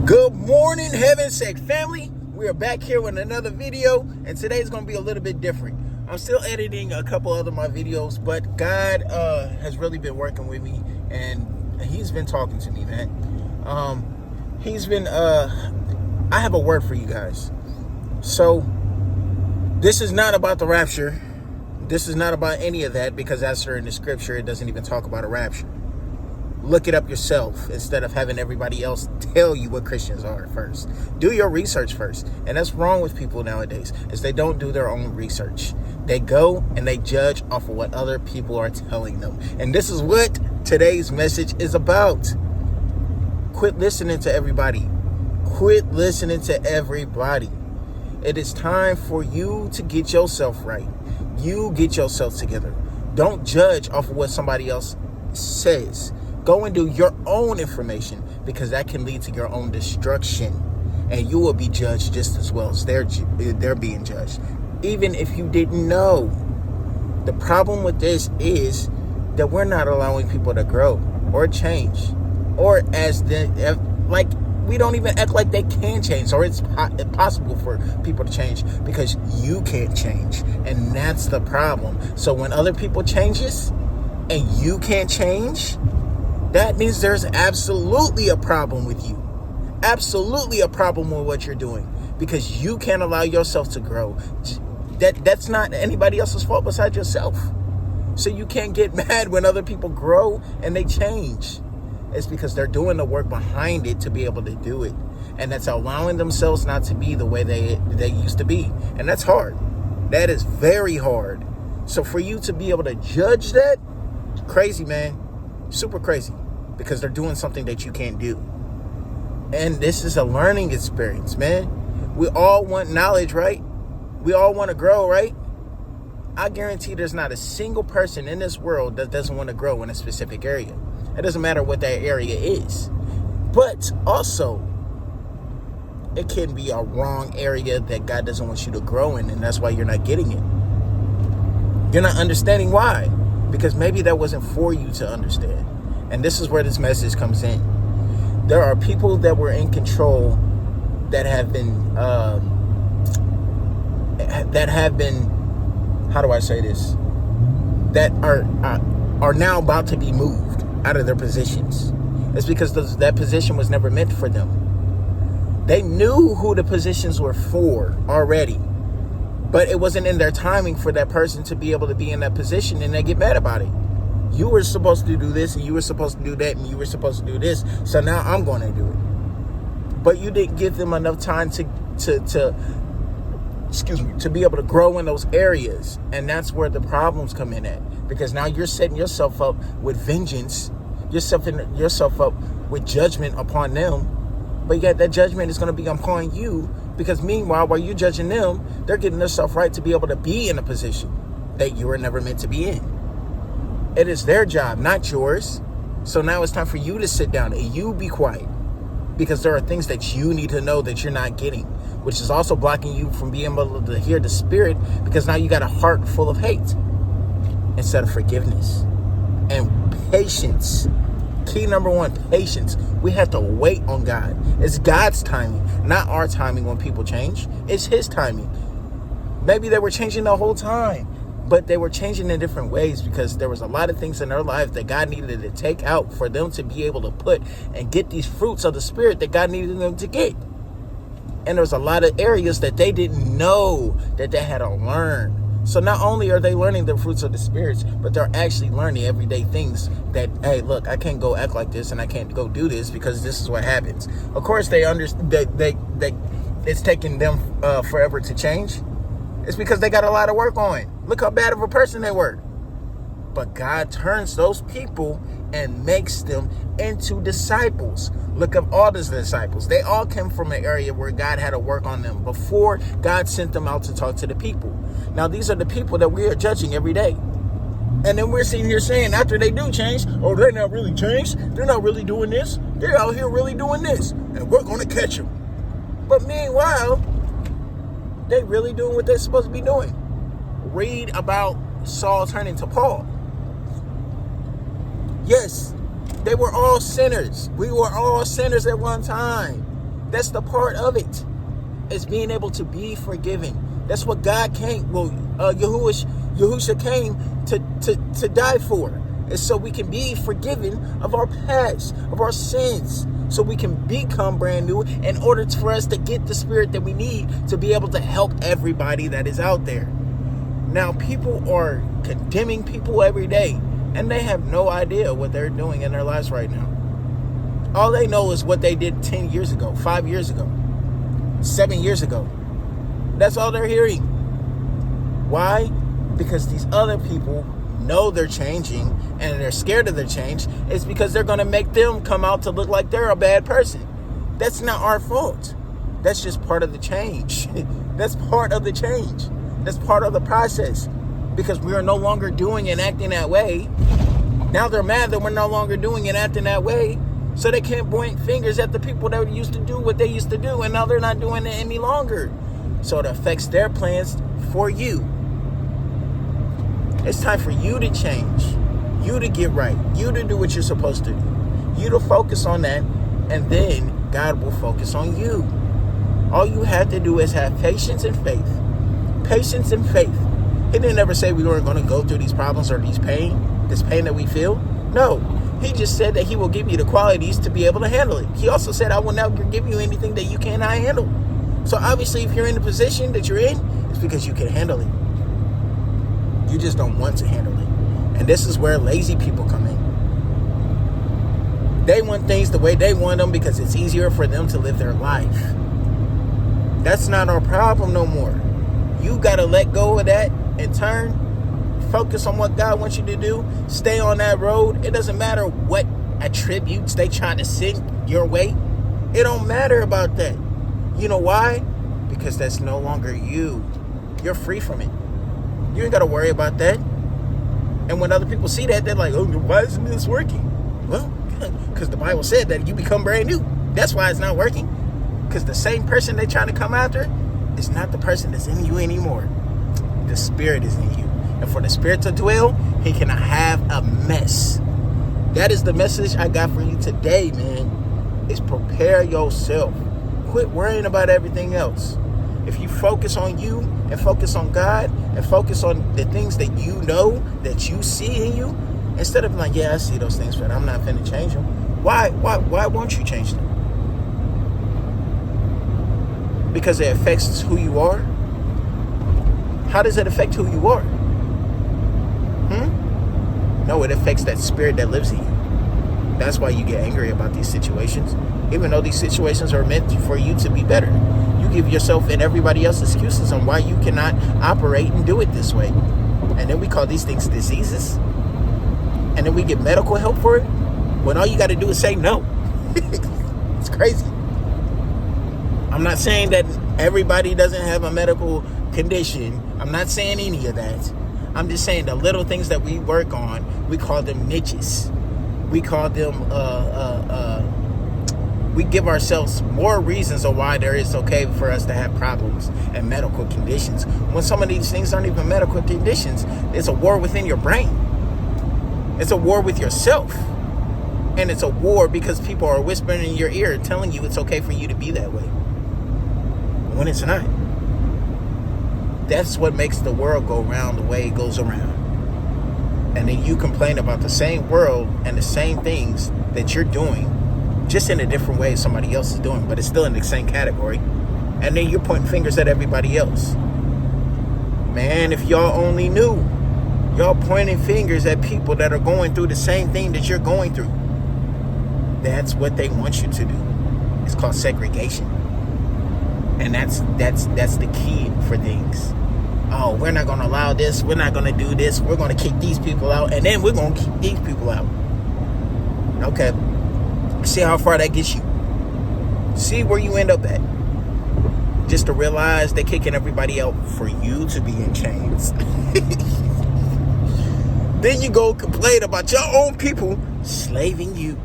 Good morning, Heaven Sake family. We are back here with another video, and today's going to be a little bit different. I'm still editing a couple other my videos, but God has really been working with me, and he's been talking to me, man. I have a word for you guys. So this is not about the rapture. This is not about any of that, because as per in the scripture, it doesn't even talk about a rapture. Look it up yourself instead of having everybody else tell you what Christians are first. Do your research first. And that's wrong with people nowadays, is they don't do their own research. They go and they judge off of what other people are telling them. And this is what today's message is about. Quit listening to everybody. Quit listening to everybody. It is time for you to get yourself right. You get yourself together. Don't judge off of what somebody else says. Go and do your own information, because that can lead to your own destruction, and you will be judged just as well as they're being judged, even if you didn't know. The problem with this is that we're not allowing people to grow or change, or we don't even act like they can change, or it's possible for people to change, because you can't change, and that's the problem. So when other people changes and you can't change, that means there's absolutely a problem with you. Absolutely a problem with what you're doing, because you can't allow yourself to grow. That's not anybody else's fault besides yourself. So you can't get mad when other people grow and they change. It's because they're doing the work behind it to be able to do it. And that's allowing themselves not to be the way they used to be. And that's hard. That is very hard. So for you to be able to judge that, crazy, man. Super crazy. Because they're doing something that you can't do. And this is a learning experience, man. We all want knowledge, right? We all want to grow, right? I guarantee there's not a single person in this world that doesn't want to grow in a specific area. It doesn't matter what that area is. But also, it can be a wrong area that God doesn't want you to grow in, and that's why you're not getting it. You're not understanding why. Because maybe that wasn't for you to understand. And this is where this message comes in. There are people that were in control that have been, how do I say this? That are now about to be moved out of their positions. It's because that position was never meant for them. They knew who the positions were for already, but it wasn't in their timing for that person to be able to be in that position, and they get mad about it. You were supposed to do this, and you were supposed to do that, and you were supposed to do this, so now I'm going to do it. But you didn't give them enough time to be able to grow in those areas. And that's where the problems come in at. Because now you're setting yourself up with vengeance. You're setting yourself up with judgment upon them. But yet that judgment is going to be upon you. Because meanwhile, while you're judging them, they're getting themselves right to be able to be in a position that you were never meant to be in. It is their job, not yours. So now it's time for you to sit down and you be quiet. Because there are things that you need to know that you're not getting, which is also blocking you from being able to hear the Spirit, because now you got a heart full of hate instead of forgiveness and patience. Key number one, patience. We have to wait on God. It's God's timing, not our timing when people change. It's His timing. Maybe they were changing the whole time, but they were changing in different ways, because there was a lot of things in their life that God needed to take out for them to be able to put and get these fruits of the Spirit that God needed them to get. And there's a lot of areas that they didn't know that they had to learn. So not only are they learning the fruits of the spirits, but they're actually learning everyday things that, hey, look, I can't go act like this, and I can't go do this because this is what happens. Of course, they understand that it's taking them forever to change. It's because they got a lot of work on. Look how bad of a person they were. But God turns those people and makes them into disciples. Look at all these disciples. They all came from an area where God had to work on them before God sent them out to talk to the people. Now, these are the people that we are judging every day. And then we're sitting here saying, after they do change, oh, they're not really changed. They're not really doing this. They're out here really doing this. And we're going to catch them. But meanwhile, they really doing what they're supposed to be doing. Read about Saul turning to Paul. Yes, they were all sinners. We were all sinners at one time. That's the part of it. Is being able to be forgiven. That's what God came, Yahushua came to die for. Is so we can be forgiven of our past, of our sins. So we can become brand new in order for us to get the spirit that we need to be able to help everybody that is out there. Now, people are condemning people every day, and they have no idea what they're doing in their lives right now. All they know is what they did 10 years ago, 5 years ago, 7 years ago. That's all they're hearing. Why? Because these other people know they're changing and they're scared of their change. It's because they're going to make them come out to look like they're a bad person. That's not our fault. That's just part of the change. That's part of the change. That's part of the process. Because we are no longer doing and acting that way. Now they're mad that we're no longer doing and acting that way. So they can't point fingers at the people that used to do what they used to do. And now they're not doing it any longer. So it affects their plans for you. It's time for you to change. You to get right. You to do what you're supposed to do. You to focus on that. And then God will focus on you. All you have to do is have patience and faith. Patience and faith. He didn't ever say we weren't going to go through these problems or this pain that we feel. No. He just said that he will give you the qualities to be able to handle it. He also said, I will never give you anything that you cannot handle. So obviously, if you're in the position that you're in, it's because you can handle it. You just don't want to handle it. And this is where lazy people come in. They want things the way they want them because it's easier for them to live their life. That's not our problem no more. You got to let go of that and turn. Focus on what God wants you to do. Stay on that road. It doesn't matter what attributes they try to send your way. It don't matter about that. You know why? Because that's no longer you. You're free from it. You ain't got to worry about that. And when other people see that, they're like, oh, why isn't this working? Well, because the Bible said that you become brand new. That's why it's not working. Because the same person they're trying to come after is not the person that's in you anymore. The Spirit is in you. And for the Spirit to dwell, he cannot have a mess. That is the message I got for you today, man. Is prepare yourself. Quit worrying about everything else. If you focus on you and focus on God and focus on the things that you know, that you see in you, instead of like, yeah, I see those things, but I'm not finna change them. Why won't you change them? Because it affects who you are? How does it affect who you are? No, it affects that spirit that lives in you. That's why you get angry about these situations. Even though these situations are meant for you to be better. You give yourself and everybody else excuses on why you cannot operate and do it this way. And then we call these things diseases. And then we get medical help for it. When all you got to do is say no. It's crazy. I'm not saying that everybody doesn't have a medical condition. I'm not saying any of that. I'm just saying the little things that we work on, we call them niches. We call them, we give ourselves more reasons of why it's okay for us to have problems and medical conditions. When some of these things aren't even medical conditions, it's a war within your brain. It's a war with yourself. And it's a war because people are whispering in your ear telling you it's okay for you to be that way. When it's not. That's what makes the world go round the way it goes around. And then you complain about the same world and the same things that you're doing, just in a different way somebody else is doing, but it's still in the same category. And then you're pointing fingers at everybody else. Man, if y'all only knew, y'all pointing fingers at people that are going through the same thing that you're going through. That's what they want you to do. It's called segregation. And that's the key for things. Oh, we're not going to allow this. We're not going to do this. We're going to kick these people out. And then we're going to keep these people out. Okay. See how far that gets you. See where you end up at. Just to realize they're kicking everybody out for you to be in chains. Then you go complain about your own people slaving you.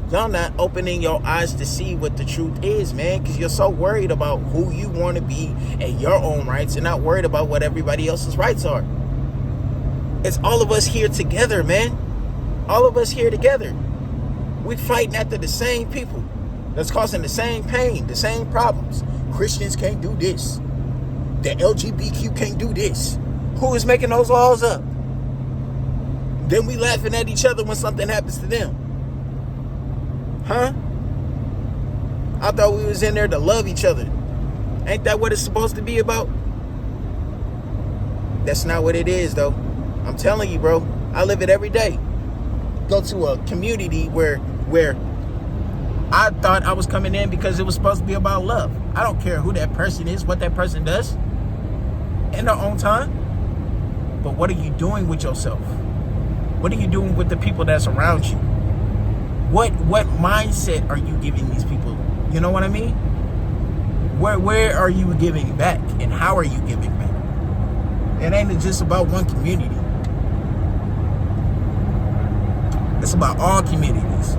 Y'all not opening your eyes to see what the truth is, man, because you're so worried about who you want to be and your own rights and not worried about what everybody else's rights are. It's all of us here together, man. All of us here together. We're fighting after the same people. that's causing the same pain, the same problems. Christians can't do this. The LGBTQ can't do this. Who is making those laws up? Then we laughing at each other when something happens to them. Huh? I thought we was in there to love each other. Ain't that what it's supposed to be about? That's not what it is, though. I'm telling you, bro. I live it every day. Go to a community where I thought I was coming in because it was supposed to be about love. I don't care who that person is, what that person does in their own time. But what are you doing with yourself? What are you doing with the people that's around you? What mindset are you giving these people? You know what I mean? Where are you giving back, and how are you giving back? It ain't just about one community. It's about all communities.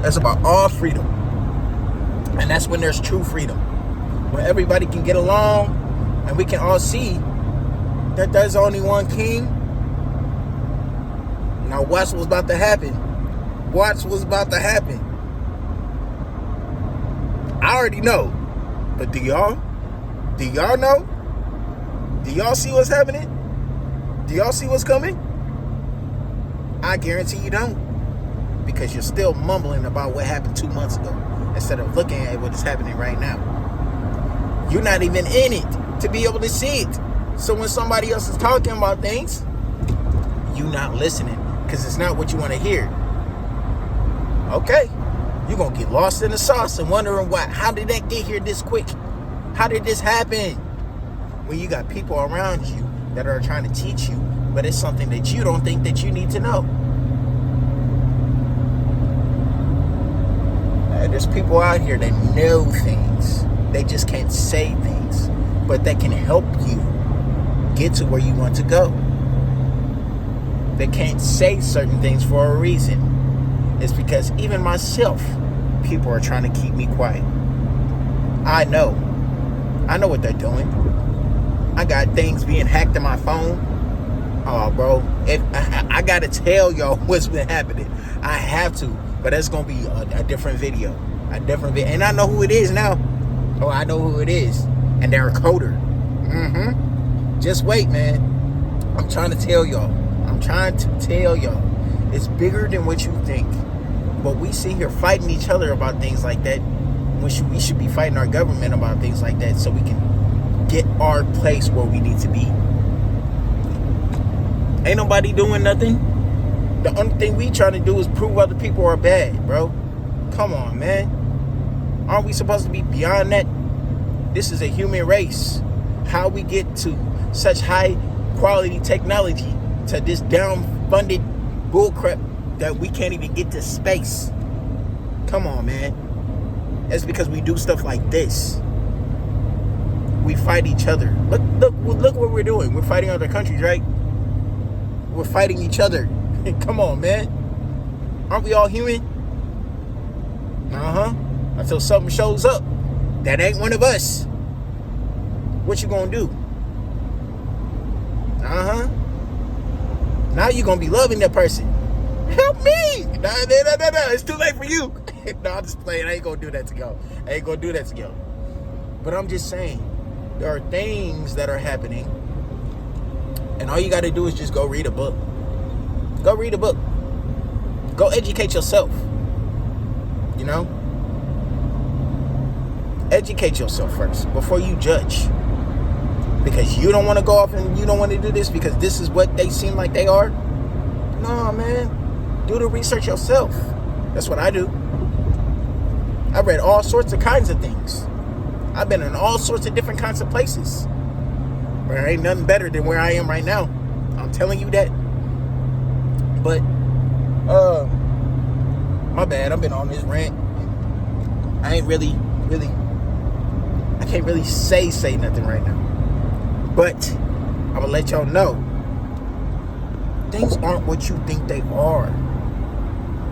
It's about all freedom. And that's when there's true freedom. When everybody can get along and we can all see that there's only one king. Now watch what's about to happen. Watch what's about to happen. I already know. But do y'all? Do y'all know? Do y'all see what's happening? Do y'all see what's coming? I guarantee you don't. Because you're still mumbling about what happened 2 months ago instead of looking at what is happening right now. You're not even in it to be able to see it. So when somebody else is talking about things, you're not listening because it's not what you want to hear. Okay. You're going to get lost in the sauce and wondering why. How did that get here this quick? How did this happen? When you got people around you that are trying to teach you, but it's something that you don't think that you need to know. There's people out here that know things. They just can't say things, but that can help you get to where you want to go. They can't say certain things for a reason. It's because even myself, people are trying to keep me quiet. I know what they're doing. I got things being hacked in my phone. Oh, bro, I gotta tell y'all what's been happening. I have to, but that's gonna be a different video. And I know who it is now. Oh, I know who it is. And they're a coder. Just wait, man. I'm trying to tell y'all. It's bigger than what you think. But we sit here fighting each other about things like that. We should be fighting our government about things like that so we can get our place where we need to be. Ain't nobody doing nothing. The only thing we trying to do is prove other people are bad, bro. Come on, man. Aren't we supposed to be beyond that? This is a human race. How we get to such high quality technology to this down-funded bullcrap that we can't even get to space. Come on, man. It's because we do stuff like this. We fight each other. Look what we're doing. We're fighting other countries, right? We're fighting each other. Come on, man. Aren't we all human? Until something shows up that ain't one of us. What you gonna do? Now you gonna be loving that person. Help me! No, it's too late for you. No, I'm just playing. I ain't gonna do that to y'all. But I'm just saying, there are things that are happening, and all you gotta do is just go read a book. Go read a book. Go educate yourself. You know? Educate yourself first before you judge. Because you don't want to go off and you don't want to do this because this is what they seem like they are. No, man. Do the research yourself. That's what I do. I read all sorts of kinds of things. I've been in all sorts of different kinds of places. There ain't nothing better than where I am right now. I'm telling you that. But, my bad. I've been on this rant. I ain't really, I can't really say nothing right now. But I'm going to let y'all know, things aren't what you think they are.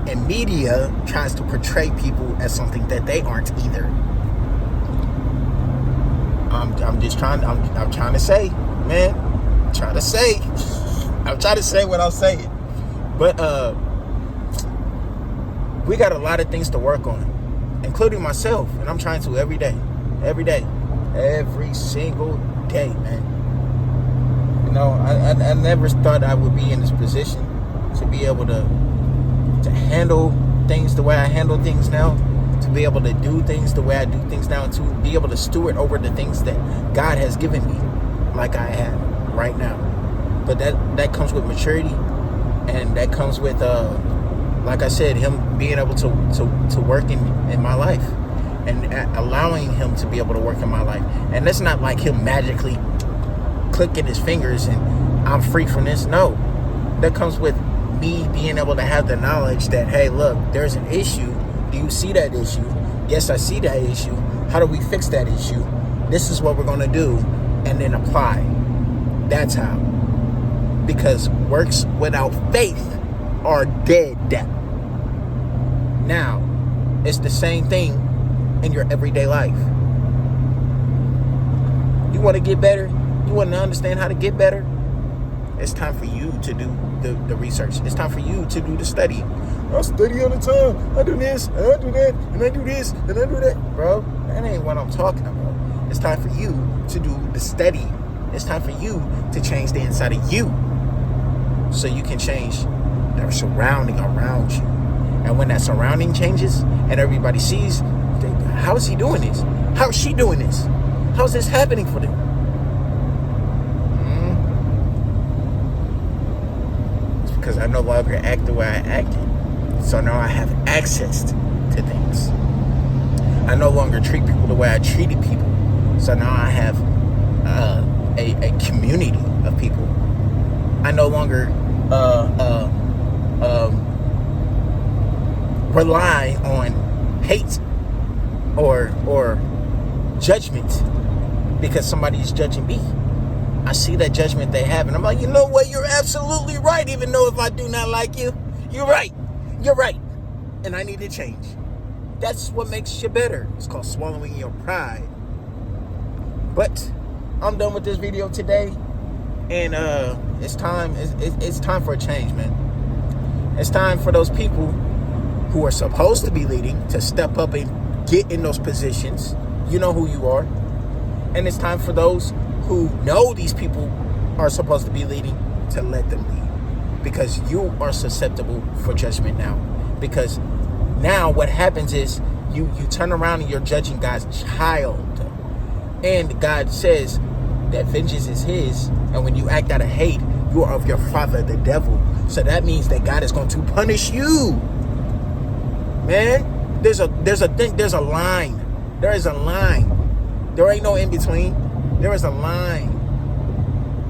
And media tries to portray people as something that they aren't either. I'm trying to say, man. I'm trying to say what I'm saying. But we got a lot of things to work on. And including myself, and I'm trying to every day, every single day, man. You know, I never thought I would be in this position to be able to handle things the way I handle things now, to be able to do things the way I do things now, and to be able to steward over the things that God has given me like I have right now. But that comes with maturity, and that comes with like I said, him being able to work in my life, and allowing him to be able to work in my life. And that's not like him magically clicking his fingers and I'm free from this. No, that comes with me being able to have the knowledge that, hey, look, there's an issue. Do you see that issue? Yes, I see that issue. How do we fix that issue? This is what we're going to do, and then apply. That's how. Because works without faith are dead. Now, it's the same thing in your everyday life. You want to get better? You want to understand how to get better? It's time for you to do the research. It's time for you to do the study. I study all the time. I do this, and I do that, and I do this, and I do that. Bro, that ain't what I'm talking about. It's time for you to do the study. It's time for you to change the inside of you, so you can change the surrounding around you. And when that surrounding changes and everybody sees, how is he doing this? How is she doing this? How is this happening for them? It's because I no longer act the way I acted. So now I have access to things. I no longer treat people the way I treated people. So now I have a community of people. I no longer rely on hate or judgment because somebody's judging me. I see that judgment they have, and I'm like, you know what? You're absolutely right. Even though if I do not like you, you're right. You're right. And I need to change. That's what makes you better. It's called swallowing your pride. But I'm done with this video today, and it's time. It's time for a change, man. It's time for those people who are supposed to be leading to step up and get in those positions. You know who you are. And it's time for those who know these people are supposed to be leading to let them lead. Because you are susceptible for judgment now. Because now what happens is you turn around and you're judging God's child. And God says that vengeance is his. And when you act out of hate, you are of your father, the devil. So that means that God is going to punish you. Man, there's a line. There is a line. There ain't no in between. There is a line.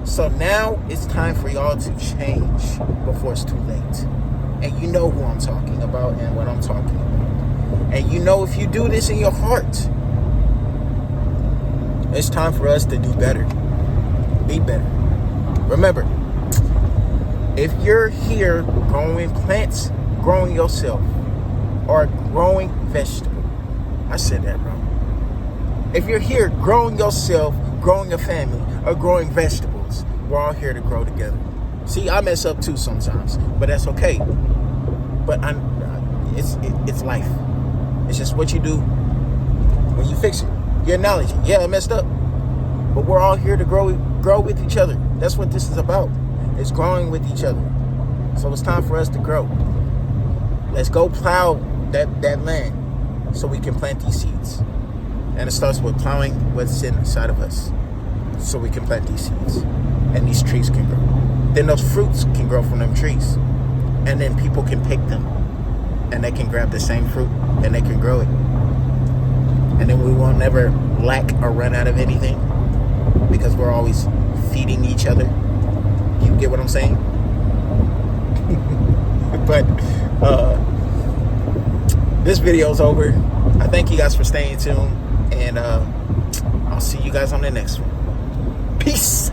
So now it's time for y'all to change before it's too late. And you know who I'm talking about and what I'm talking about. And you know if you do this in your heart, it's time for us to do better. Be better. Remember, if you're here growing plants, growing yourself, or growing vegetable, I said that wrong. If you're here growing yourself, growing a family, or growing vegetables, we're all here to grow together. See, I mess up too sometimes, but that's okay. But it's life. It's just what you do when you fix it. You acknowledge it. Yeah, I messed up, but we're all here to grow with each other. That's what this is about. It's growing with each other. So it's time for us to grow. Let's go plow that land so we can plant these seeds. And it starts with plowing what's inside of us so we can plant these seeds. And these trees can grow. Then those fruits can grow from them trees. And then people can pick them. And they can grab the same fruit and they can grow it. And then we won't never lack or run out of anything because we're always feeding each other. You get what I'm saying? But this video's over. I thank you guys for staying tuned, and I'll see you guys on the next one. Peace.